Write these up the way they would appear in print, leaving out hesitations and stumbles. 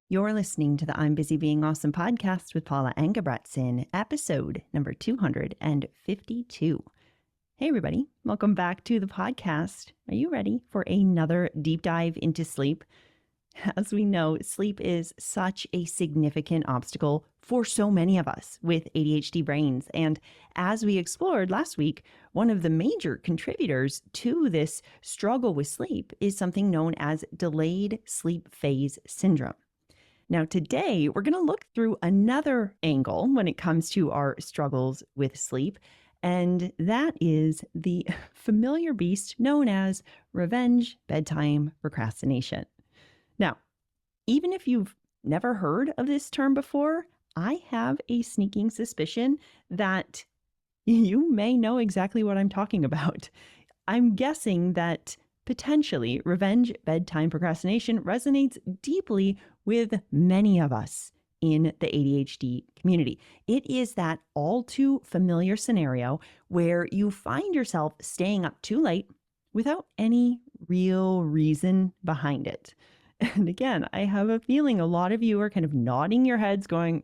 You're listening to the I'm Busy Being Awesome podcast with Paula Engebretson, episode number 252. Hey, everybody. Welcome back to the podcast. Are you ready for another deep dive into sleep? As we know, sleep is such a significant obstacle for so many of us with ADHD brains. And as we explored last week, one of the major contributors to this struggle with sleep is something known as delayed sleep phase syndrome. Now, today, we're going to look through another angle when it comes to our struggles with sleep, and that is the familiar beast known as revenge bedtime procrastination. Now, even if you've never heard of this term before, I have a sneaking suspicion that you may know exactly what I'm talking about. I'm guessing that potentially revenge bedtime procrastination resonates deeply with many of us in the ADHD community. It is that all too familiar scenario where you find yourself staying up too late without any real reason behind it. And again, I have a feeling a lot of you are kind of nodding your heads going,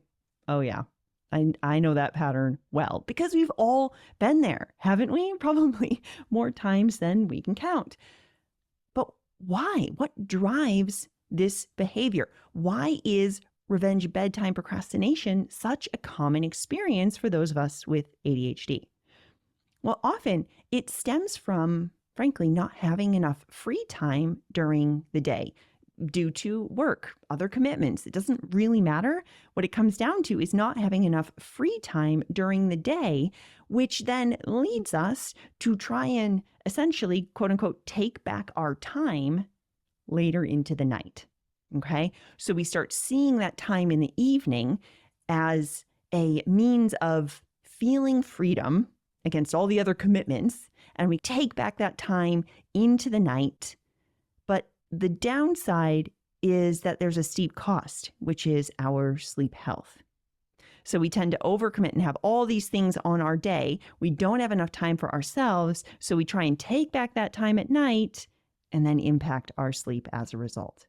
oh yeah, I know that pattern well, because we've all been there, haven't we? Probably more times than we can count. But why? What drives this behavior? Why is revenge bedtime procrastination such a common experience for those of us with ADHD? Well, often it stems from, frankly, not having enough free time during the day due to work, other commitments. It doesn't really matter. What it comes down to is not having enough free time during the day, which then leads us to try and essentially, quote unquote, take back our time later into the night. Okay. So we start seeing that time in the evening as a means of feeling freedom against all the other commitments. And we take back that time into the night. But the downside is that there's a steep cost, which is our sleep health. So we tend to overcommit and have all these things on our day. We don't have enough time for ourselves. So we try and take back that time at night and then impact our sleep as a result.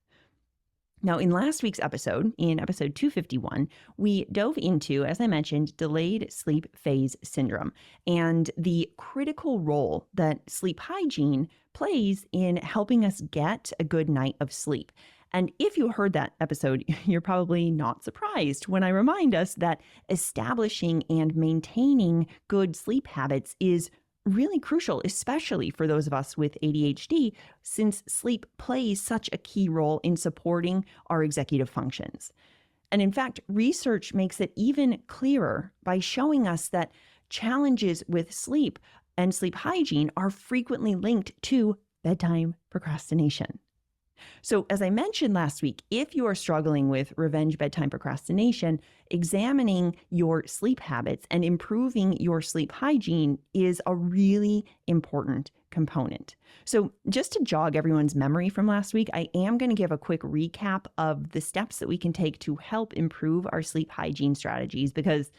Now, in last week's episode, in episode 251, we dove into, as I mentioned, delayed sleep phase syndrome and the critical role that sleep hygiene plays in helping us get a good night of sleep. And if you heard that episode, you're probably not surprised when I remind us that establishing and maintaining good sleep habits is really crucial, especially for those of us with ADHD, since sleep plays such a key role in supporting our executive functions. And in fact, research makes it even clearer by showing us that challenges with sleep and sleep hygiene are frequently linked to bedtime procrastination. So as I mentioned last week, if you are struggling with revenge bedtime procrastination, examining your sleep habits and improving your sleep hygiene is a really important component. So just to jog everyone's memory from last week, I am going to give a quick recap of the steps that we can take to help improve our sleep hygiene strategies, because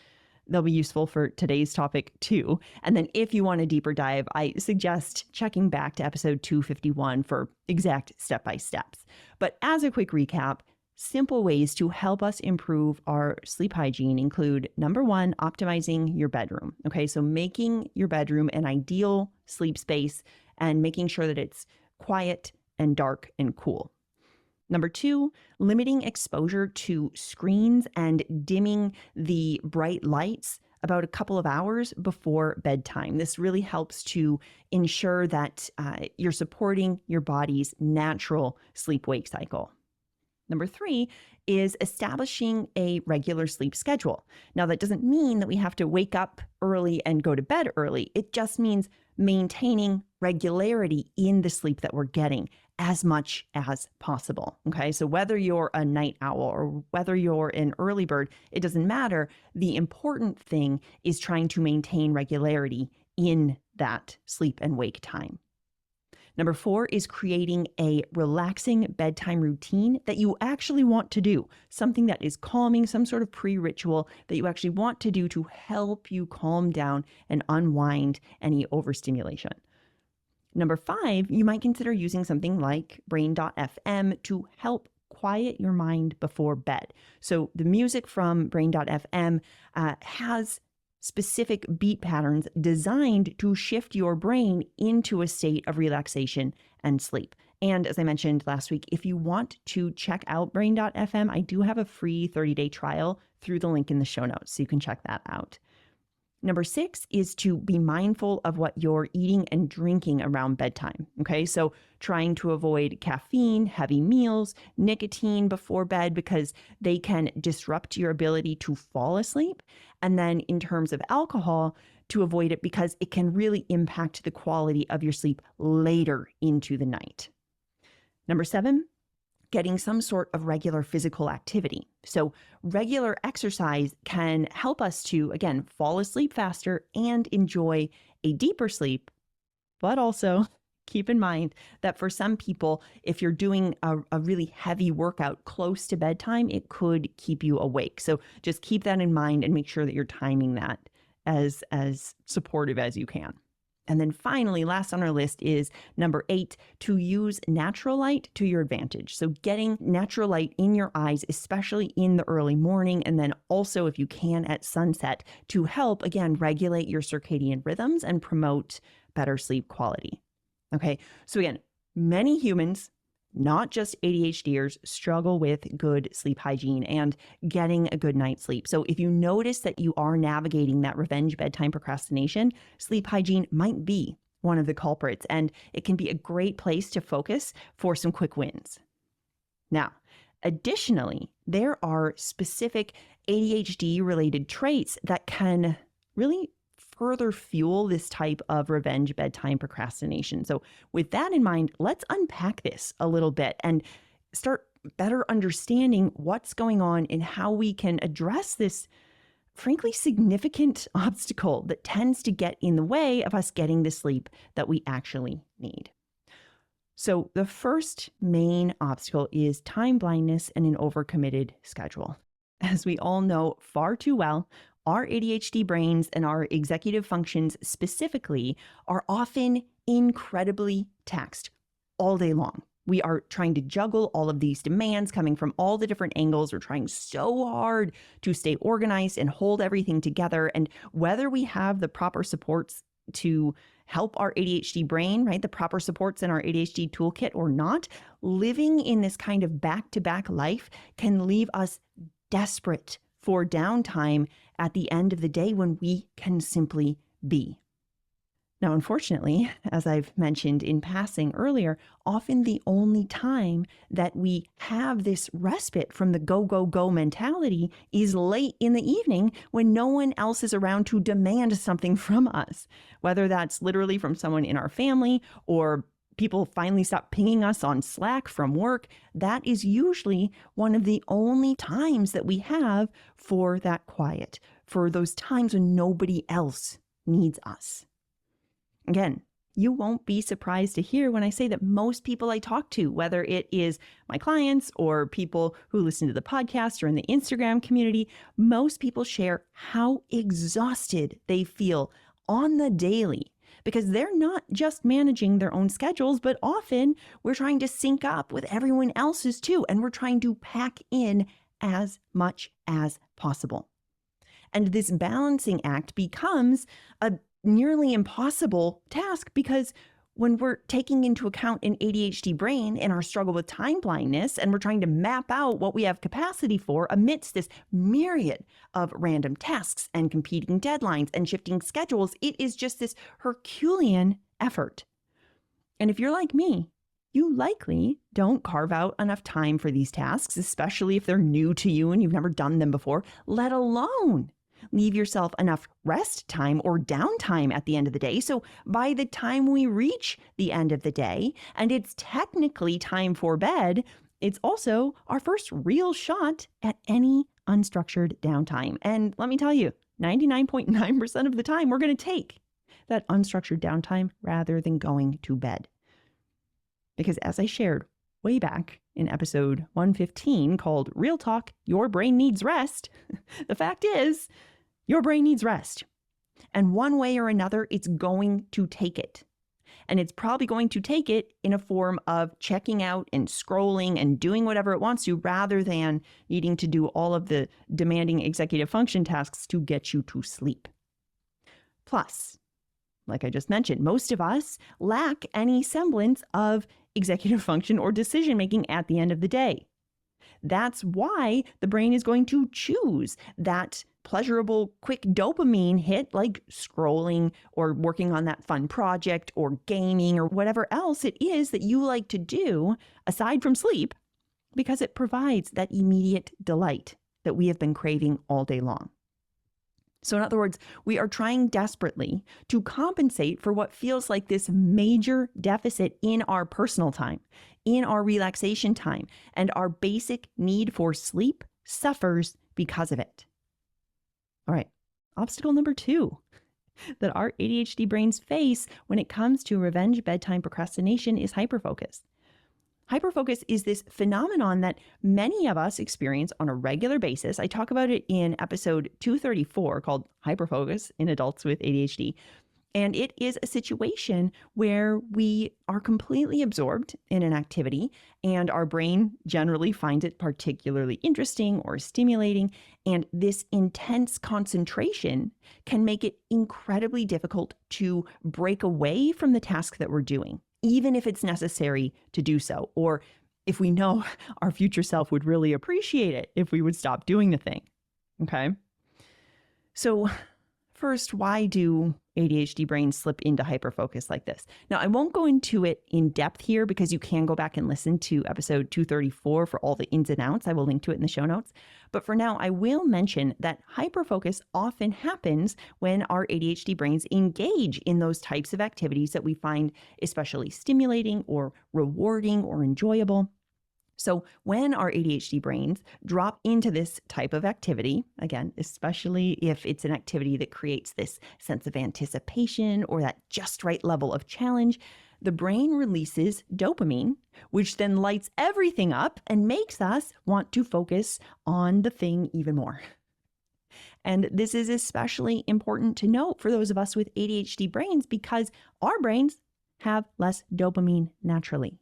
they'll be useful for today's topic too. And then if you want a deeper dive, I suggest checking back to episode 251 for exact step-by-steps. But as a quick recap, simple ways to help us improve our sleep hygiene include, number one, optimizing your bedroom. Okay, so making your bedroom an ideal sleep space and making sure that it's quiet and dark and cool. Number two, limiting exposure to screens and dimming the bright lights about a couple of hours before bedtime. This really helps to ensure that you're supporting your body's natural sleep-wake cycle. Number three is establishing a regular sleep schedule. Now, that doesn't mean that we have to wake up early and go to bed early. It just means maintaining regularity in the sleep that we're getting as much as possible. Okay, so whether you're a night owl or whether you're an early bird, it doesn't matter. The important thing is trying to maintain regularity in that sleep and wake time. Number four is creating a relaxing bedtime routine that you actually want to do, something that is calming, some sort of pre-ritual that you actually want to do to help you calm down and unwind any overstimulation. Number five, you might consider using something like Brain.fm to help quiet your mind before bed. So the music from brain.fm has specific beat patterns designed to shift your brain into a state of relaxation and sleep. And as I mentioned last week, if you want to check out brain.fm, I do have a free 30-day trial through the link in the show notes, so you can check that out. Number 6 is to be mindful of what you're eating and drinking around bedtime. Okay, so trying to avoid caffeine, heavy meals, nicotine before bed because they can disrupt your ability to fall asleep. And then in terms of alcohol, to avoid it because it can really impact the quality of your sleep later into the night. Number 7, getting some sort of regular physical activity. So regular exercise can help us to, again, fall asleep faster and enjoy a deeper sleep, but also keep in mind that for some people, if you're doing a really heavy workout close to bedtime, it could keep you awake. So just keep that in mind and make sure that you're timing that as supportive as you can. And then finally, last on our list is number 8, to use natural light to your advantage. So getting natural light in your eyes, especially in the early morning, and then also if you can at sunset, to help, again, regulate your circadian rhythms and promote better sleep quality. Okay, so again, many humans, not just ADHDers, struggle with good sleep hygiene and getting a good night's sleep. So if you notice that you are navigating that revenge bedtime procrastination, sleep hygiene might be one of the culprits, and it can be a great place to focus for some quick wins. Now, additionally, there are specific ADHD-related traits that can really further fuel this type of revenge bedtime procrastination. So with that in mind, let's unpack this a little bit and start better understanding what's going on and how we can address this, frankly, significant obstacle that tends to get in the way of us getting the sleep that we actually need. So the first main obstacle is time blindness and an overcommitted schedule. As we all know far too well, our ADHD brains and our executive functions specifically are often incredibly taxed all day long. We are trying to juggle all of these demands coming from all the different angles. We're trying so hard to stay organized and hold everything together. And whether we have the proper supports to help our ADHD brain, right, the proper supports in our ADHD toolkit or not, living in this kind of back-to-back life can leave us desperate for downtime at the end of the day when we can simply be. Now, unfortunately, as I've mentioned in passing earlier, often the only time that we have this respite from the go, go, go mentality is late in the evening when no one else is around to demand something from us, whether that's literally from someone in our family or people finally stop pinging us on Slack from work. That is usually one of the only times that we have for that quiet, for those times when nobody else needs us. Again, you won't be surprised to hear when I say that most people I talk to, whether it is my clients or people who listen to the podcast or in the Instagram community, most people share how exhausted they feel on the daily, because they're not just managing their own schedules, but often we're trying to sync up with everyone else's too, and we're trying to pack in as much as possible. And this balancing act becomes a nearly impossible task because when we're taking into account an ADHD brain and our struggle with time blindness, and we're trying to map out what we have capacity for amidst this myriad of random tasks and competing deadlines and shifting schedules, it is just this Herculean effort. And if you're like me, you likely don't carve out enough time for these tasks, especially if they're new to you and you've never done them before, let alone leave yourself enough rest time or downtime at the end of the day. So by the time we reach the end of the day and it's technically time for bed, it's also our first real shot at any unstructured downtime. And let me tell you, 99.9% of the time, we're going to take that unstructured downtime rather than going to bed. Because as I shared way back in episode 115 called Real Talk, Your Brain Needs Rest, the fact is, your brain needs rest. And one way or another, it's going to take it. And it's probably going to take it in a form of checking out and scrolling and doing whatever it wants to, rather than needing to do all of the demanding executive function tasks to get you to sleep. Plus, like I just mentioned, most of us lack any semblance of executive function or decision making at the end of the day. That's why the brain is going to choose that pleasurable, quick dopamine hit, like scrolling or working on that fun project or gaming or whatever else it is that you like to do aside from sleep, because it provides that immediate delight that we have been craving all day long. So in other words, we are trying desperately to compensate for what feels like this major deficit in our personal time, in our relaxation time, and our basic need for sleep suffers because of it. All right, obstacle number 2 that our ADHD brains face when it comes to revenge bedtime procrastination is hyperfocus. Hyperfocus is this phenomenon that many of us experience on a regular basis. I talk about it in episode 234 called Hyperfocus in Adults with ADHD. And it is a situation where we are completely absorbed in an activity and our brain generally finds it particularly interesting or stimulating. And this intense concentration can make it incredibly difficult to break away from the task that we're doing, even if it's necessary to do so, or if we know our future self would really appreciate it if we would stop doing the thing. Okay. So first, why do ADHD brains slip into hyperfocus like this? Now, I won't go into it in depth here because you can go back and listen to episode 234 for all the ins and outs. I will link to it in the show notes. But for now, I will mention that hyperfocus often happens when our ADHD brains engage in those types of activities that we find especially stimulating or rewarding or enjoyable. So when our ADHD brains drop into this type of activity, again, especially if it's an activity that creates this sense of anticipation or that just right level of challenge, the brain releases dopamine, which then lights everything up and makes us want to focus on the thing even more. And this is especially important to note for those of us with ADHD brains because our brains have less dopamine naturally.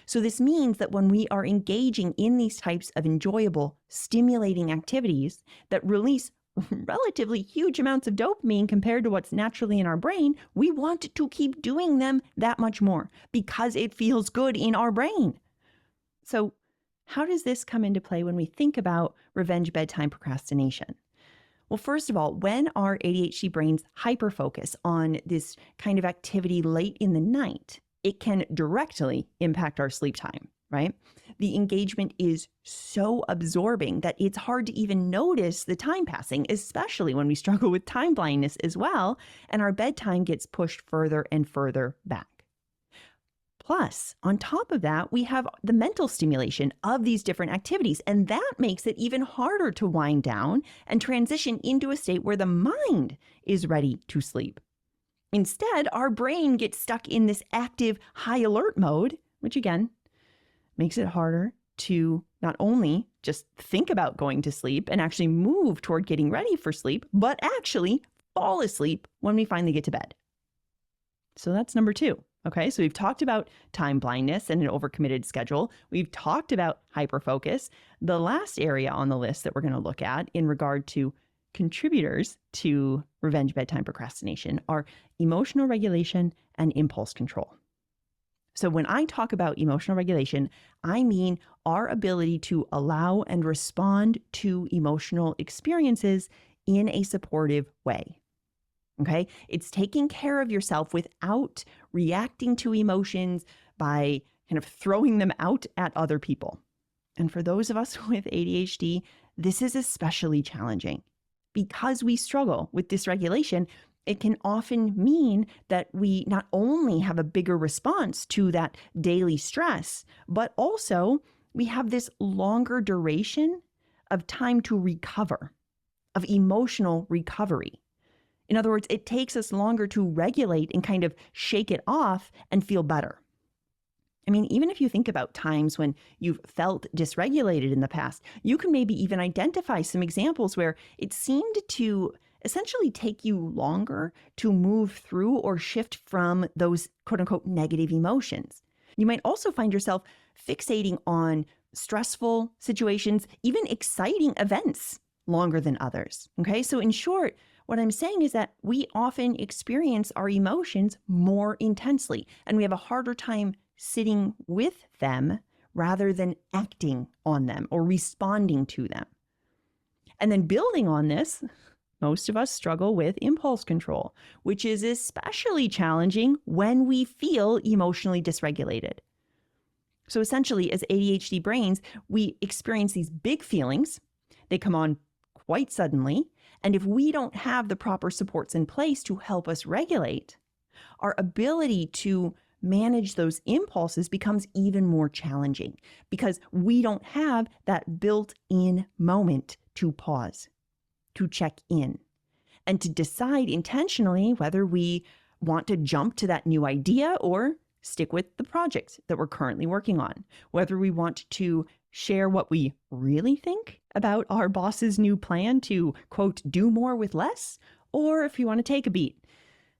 So this means that when we are engaging in these types of enjoyable, stimulating activities that release relatively huge amounts of dopamine compared to what's naturally in our brain, we want to keep doing them that much more because it feels good in our brain. So how does this come into play when we think about revenge bedtime procrastination? Well, first of all, when our ADHD brains hyperfocus on this kind of activity late in the night, it can directly impact our sleep time, right? The engagement is so absorbing that it's hard to even notice the time passing, especially when we struggle with time blindness as well, and our bedtime gets pushed further and further back. Plus, on top of that, we have the mental stimulation of these different activities, and that makes it even harder to wind down and transition into a state where the mind is ready to sleep. Instead, our brain gets stuck in this active high alert mode, which again makes it harder to not only just think about going to sleep and actually move toward getting ready for sleep, but actually fall asleep when we finally get to bed. So that's number 2. Okay, so we've talked about time blindness and an overcommitted schedule. We've talked about hyperfocus. The last area on the list that we're going to look at in regard to contributors to revenge bedtime procrastination are emotional regulation and impulse control. So when I talk about emotional regulation, I mean our ability to allow and respond to emotional experiences in a supportive way. Okay? It's taking care of yourself without reacting to emotions by kind of throwing them out at other people. And for those of us with ADHD, this is especially challenging. Because we struggle with dysregulation, it can often mean that we not only have a bigger response to that daily stress, but also we have this longer duration of time to recover, of emotional recovery. In other words, it takes us longer to regulate and kind of shake it off and feel better. I mean, even if you think about times when you've felt dysregulated in the past, you can maybe even identify some examples where it seemed to essentially take you longer to move through or shift from those quote unquote negative emotions. You might also find yourself fixating on stressful situations, even exciting events longer than others. Okay. So in short, what I'm saying is that we often experience our emotions more intensely, and we have a harder time sitting with them rather than acting on them or responding to them. And then building on this, most of us struggle with impulse control, which is especially challenging when we feel emotionally dysregulated. So essentially, as ADHD brains, we experience these big feelings. They come on quite suddenly. And if we don't have the proper supports in place to help us regulate, our ability to manage those impulses becomes even more challenging because we don't have that built-in moment to pause, to check in, and to decide intentionally whether we want to jump to that new idea or stick with the project that we're currently working on, whether we want to share what we really think about our boss's new plan to, quote, do more with less, or if we want to take a beat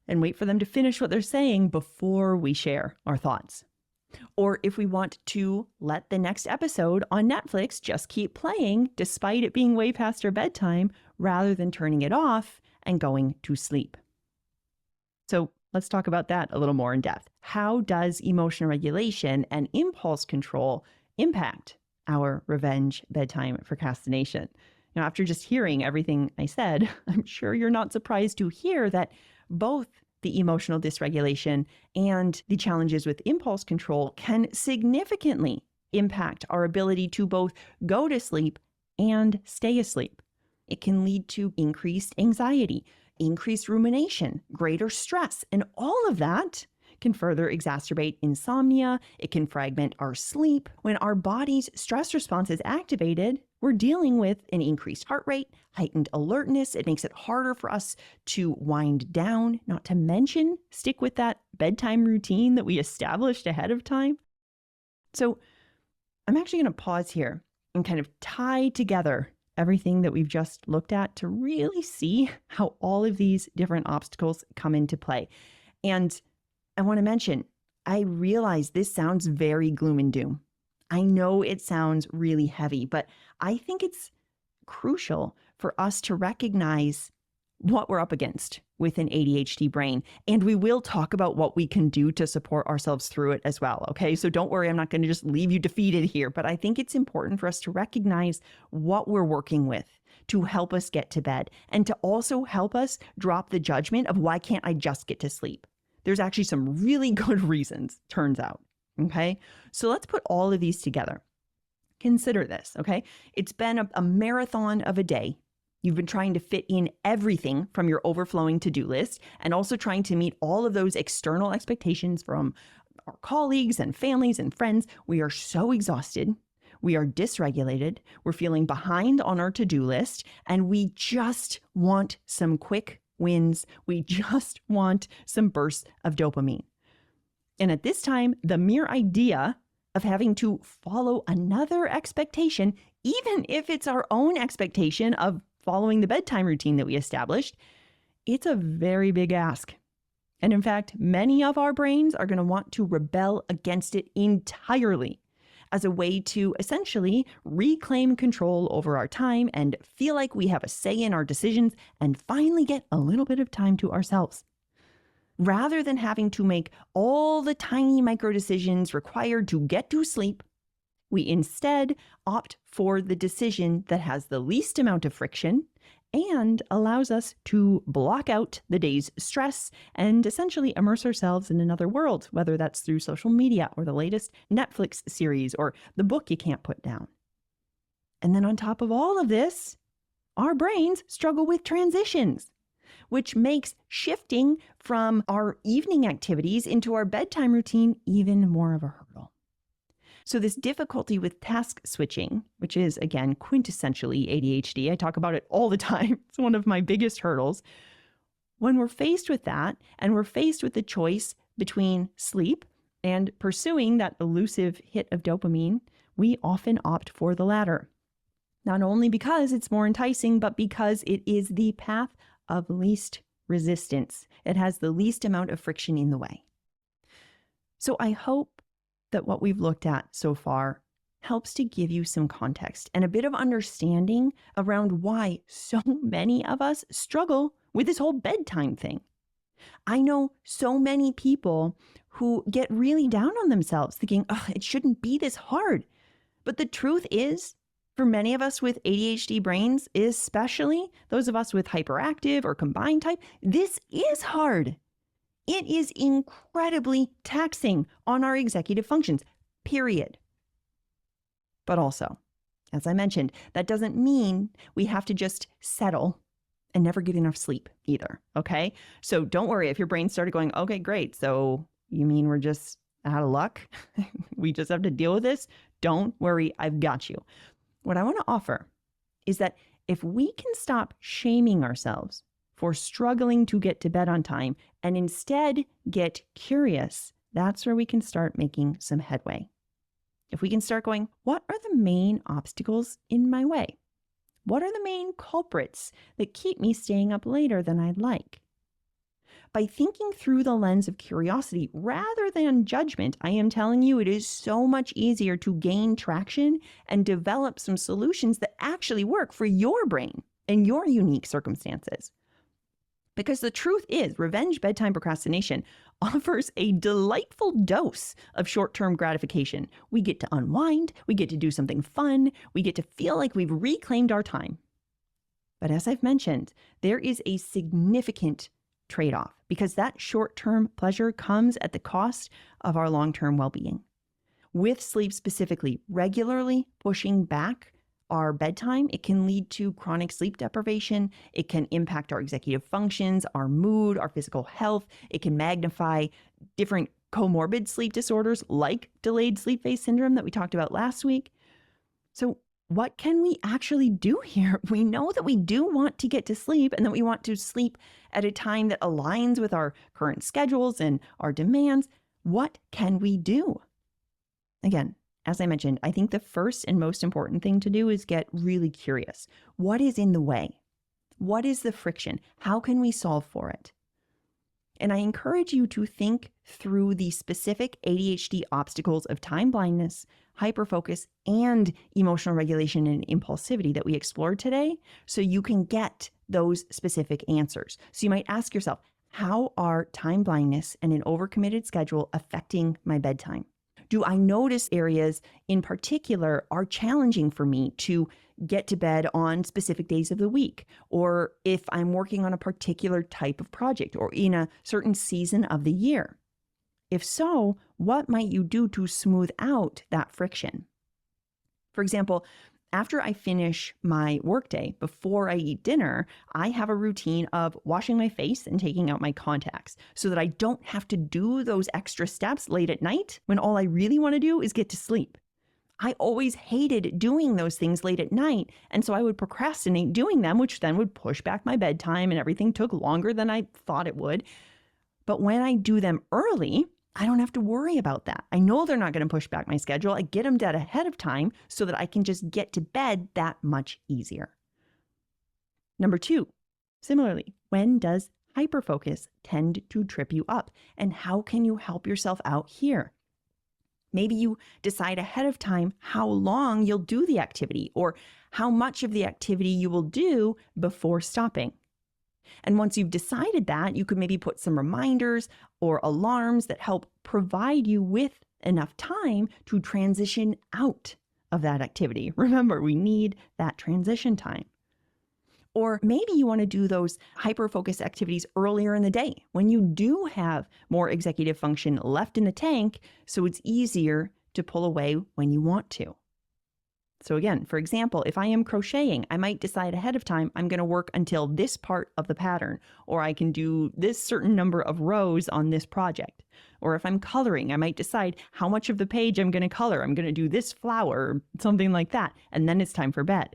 and wait for them to finish what they're saying before we share our thoughts. Or if we want to let the next episode on Netflix just keep playing despite it being way past our bedtime rather than turning it off and going to sleep. So let's talk about that a little more in depth. How does emotional regulation and impulse control impact our revenge bedtime procrastination? Now, after just hearing everything I said, I'm sure you're not surprised to hear that both the emotional dysregulation and the challenges with impulse control can significantly impact our ability to both go to sleep and stay asleep. It can lead to increased anxiety, increased rumination, greater stress, and all of that can further exacerbate insomnia. It can fragment our sleep. When our body's stress response is activated, we're dealing with an increased heart rate, heightened alertness. It makes it harder for us to wind down, not to mention stick with that bedtime routine that we established ahead of time. So I'm actually going to pause here and kind of tie together everything that we've just looked at to really see how all of these different obstacles come into play. And I want to mention, I realize this sounds very gloom and doom. I know it sounds really heavy, but I think it's crucial for us to recognize what we're up against with an ADHD brain. And we will talk about what we can do to support ourselves through it as well. Okay, so don't worry, I'm not going to just leave you defeated here, but I think it's important for us to recognize what we're working with to help us get to bed and to also help us drop the judgment of why can't I just get to sleep? There's actually some really good reasons, turns out. Okay, so let's put all of these together. Consider this, okay? It's been a marathon of a day. You've been trying to fit in everything from your overflowing to-do list and also trying to meet all of those external expectations from our colleagues and families and friends. We are so exhausted. We are dysregulated. We're feeling behind on our to-do list, and we just want some quick wins. We just want some bursts of dopamine. And at this time, the mere idea of having to follow another expectation, even if it's our own expectation of following the bedtime routine that we established, it's a very big ask. And in fact, many of our brains are going to want to rebel against it entirely as a way to essentially reclaim control over our time and feel like we have a say in our decisions and finally get a little bit of time to ourselves. Rather than having to make all the tiny micro decisions required to get to sleep, we instead opt for the decision that has the least amount of friction and allows us to block out the day's stress and essentially immerse ourselves in another world, whether that's through social media or the latest Netflix series or the book you can't put down. And then on top of all of this, our brains struggle with transitions, which makes shifting from our evening activities into our bedtime routine even more of a hurdle. So this difficulty with task switching, which is, again, quintessentially ADHD, I talk about it all the time. It's one of my biggest hurdles. When we're faced with that, and we're faced with the choice between sleep and pursuing that elusive hit of dopamine, we often opt for the latter. Not only because it's more enticing, but because it is the path of least resistance. It has the least amount of friction in the way. So I hope that what we've looked at so far helps to give you some context and a bit of understanding around why so many of us struggle with this whole bedtime thing. I know so many people who get really down on themselves thinking, oh, it shouldn't be this hard. But the truth is, for many of us with ADHD brains, especially those of us with hyperactive or combined type, this is hard. It is incredibly taxing on our executive functions, period. But also, as I mentioned, that doesn't mean we have to just settle and never get enough sleep either, okay? So don't worry if your brain started going, okay, great. So you mean we're just out of luck? We just have to deal with this? Don't worry, I've got you. What I want to offer is that if we can stop shaming ourselves for struggling to get to bed on time and instead get curious, that's where we can start making some headway. If we can start going, what are the main obstacles in my way? What are the main culprits that keep me staying up later than I'd like? By thinking through the lens of curiosity rather than judgment, I am telling you it is so much easier to gain traction and develop some solutions that actually work for your brain and your unique circumstances. Because the truth is, Revenge Bedtime Procrastination offers a delightful dose of short-term gratification. We get to unwind, we get to do something fun, we get to feel like we've reclaimed our time. But as I've mentioned, there is a significant trade-off because that short-term pleasure comes at the cost of our long-term well-being. With sleep specifically, regularly pushing back our bedtime, it can lead to chronic sleep deprivation. It can impact our executive functions, our mood, our physical health. It can magnify different comorbid sleep disorders like delayed sleep phase syndrome that we talked about last week. So what can we actually do here? We know that we do want to get to sleep and that we want to sleep at a time that aligns with our current schedules and our demands. What can we do? Again, as I mentioned, I think the first and most important thing to do is get really curious. What is in the way? What is the friction? How can we solve for it? And I encourage you to think through the specific ADHD obstacles of time blindness, hyperfocus, and emotional regulation and impulsivity that we explored today so you can get those specific answers. So you might ask yourself, how are time blindness and an overcommitted schedule affecting my bedtime? Do I notice areas in particular are challenging for me to get to bed on specific days of the week? Or if I'm working on a particular type of project or in a certain season of the year? If so, what might you do to smooth out that friction? For example, after I finish my workday, before I eat dinner, I have a routine of washing my face and taking out my contacts so that I don't have to do those extra steps late at night when all I really want to do is get to sleep. I always hated doing those things late at night, and so I would procrastinate doing them, which then would push back my bedtime and everything took longer than I thought it would. But when I do them early, I don't have to worry about that. I know they're not going to push back my schedule. I get them done ahead of time so that I can just get to bed that much easier. Number 2, similarly, when does hyperfocus tend to trip you up? And how can you help yourself out here? Maybe you decide ahead of time how long you'll do the activity or how much of the activity you will do before stopping. And once you've decided that, you could maybe put some reminders or alarms that help provide you with enough time to transition out of that activity. Remember, we need that transition time. Or maybe you want to do those hyper-focus activities earlier in the day when you do have more executive function left in the tank, so it's easier to pull away when you want to. So again, for example, if I am crocheting, I might decide ahead of time, I'm going to work until this part of the pattern, or I can do this certain number of rows on this project. Or if I'm coloring, I might decide how much of the page I'm going to color. I'm going to do this flower, something like that. And then it's time for bed.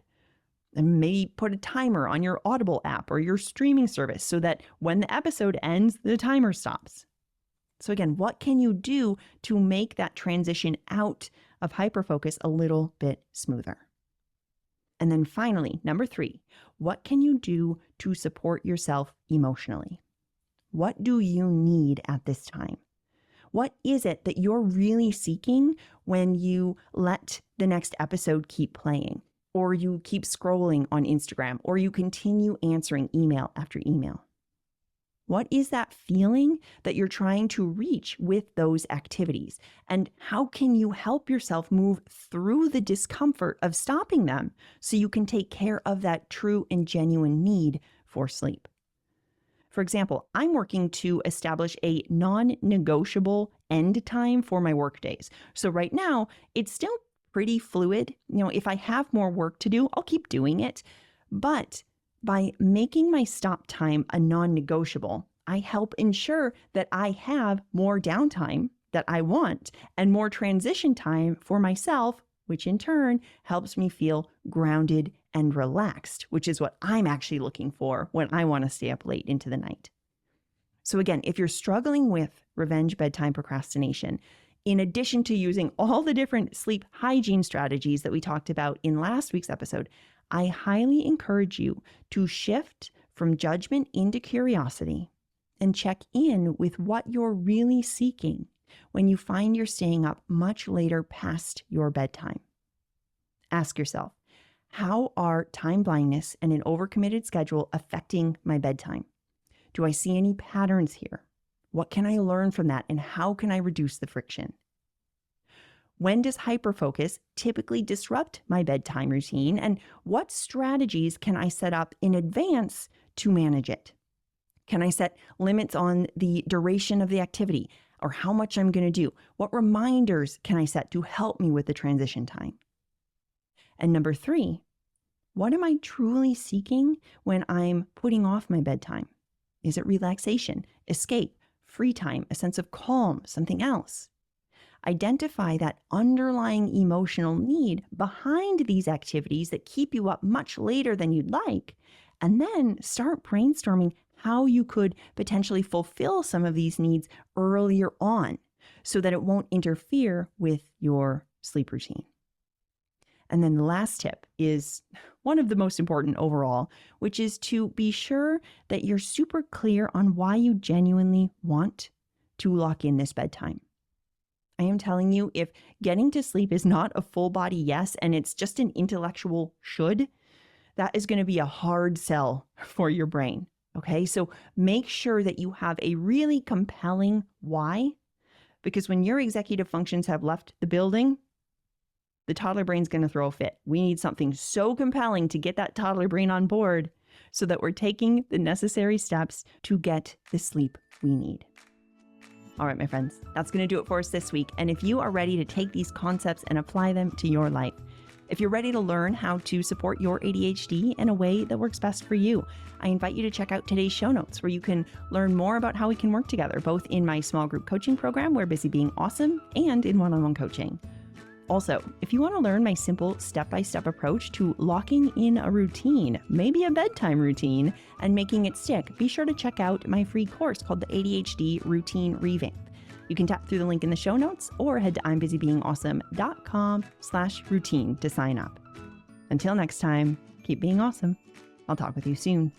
And maybe put a timer on your Audible app or your streaming service so that when the episode ends, the timer stops. So again, what can you do to make that transition out of hyperfocus a little bit smoother? And then finally, number 3, what can you do to support yourself emotionally? What do you need at this time? What is it that you're really seeking when you let the next episode keep playing, or you keep scrolling on Instagram, or you continue answering email after email? What is that feeling that you're trying to reach with those activities? And how can you help yourself move through the discomfort of stopping them so you can take care of that true and genuine need for sleep? For example, I'm working to establish a non-negotiable end time for my work days. So right now, it's still pretty fluid. If I have more work to do, I'll keep doing it. But by making my stop time a non-negotiable, I help ensure that I have more downtime that I want and more transition time for myself, which in turn helps me feel grounded and relaxed, which is what I'm actually looking for when I want to stay up late into the night. So again, if you're struggling with revenge bedtime procrastination, in addition to using all the different sleep hygiene strategies that we talked about in last week's episode, I highly encourage you to shift from judgment into curiosity and check in with what you're really seeking when you find you're staying up much later past your bedtime. Ask yourself, how are time blindness and an overcommitted schedule affecting my bedtime? Do I see any patterns here? What can I learn from that, and how can I reduce the friction? When does hyperfocus typically disrupt my bedtime routine, and what strategies can I set up in advance to manage it? Can I set limits on the duration of the activity or how much I'm going to do? What reminders can I set to help me with the transition time? And number 3, what am I truly seeking when I'm putting off my bedtime? Is it relaxation, escape, free time, a sense of calm, something else? Identify that underlying emotional need behind these activities that keep you up much later than you'd like, and then start brainstorming how you could potentially fulfill some of these needs earlier on so that it won't interfere with your sleep routine. And then the last tip is one of the most important overall, which is to be sure that you're super clear on why you genuinely want to lock in this bedtime. I am telling you, if getting to sleep is not a full body yes, and it's just an intellectual should, that is going to be a hard sell for your brain. Okay, so make sure that you have a really compelling why, because when your executive functions have left the building, the toddler brain's going to throw a fit. We need something so compelling to get that toddler brain on board so that we're taking the necessary steps to get the sleep we need. All right, my friends, that's going to do it for us this week. And if you are ready to take these concepts and apply them to your life, if you're ready to learn how to support your ADHD in a way that works best for you, I invite you to check out today's show notes where you can learn more about how we can work together, both in my small group coaching program, We're Busy Being Awesome, and in one-on-one coaching. Also, if you want to learn my simple step-by-step approach to locking in a routine, maybe a bedtime routine, and making it stick, be sure to check out my free course called the ADHD Routine Revamp. You can tap through the link in the show notes or head to I'mBusyBeingAwesome.com/routine to sign up. Until next time, keep being awesome. I'll talk with you soon.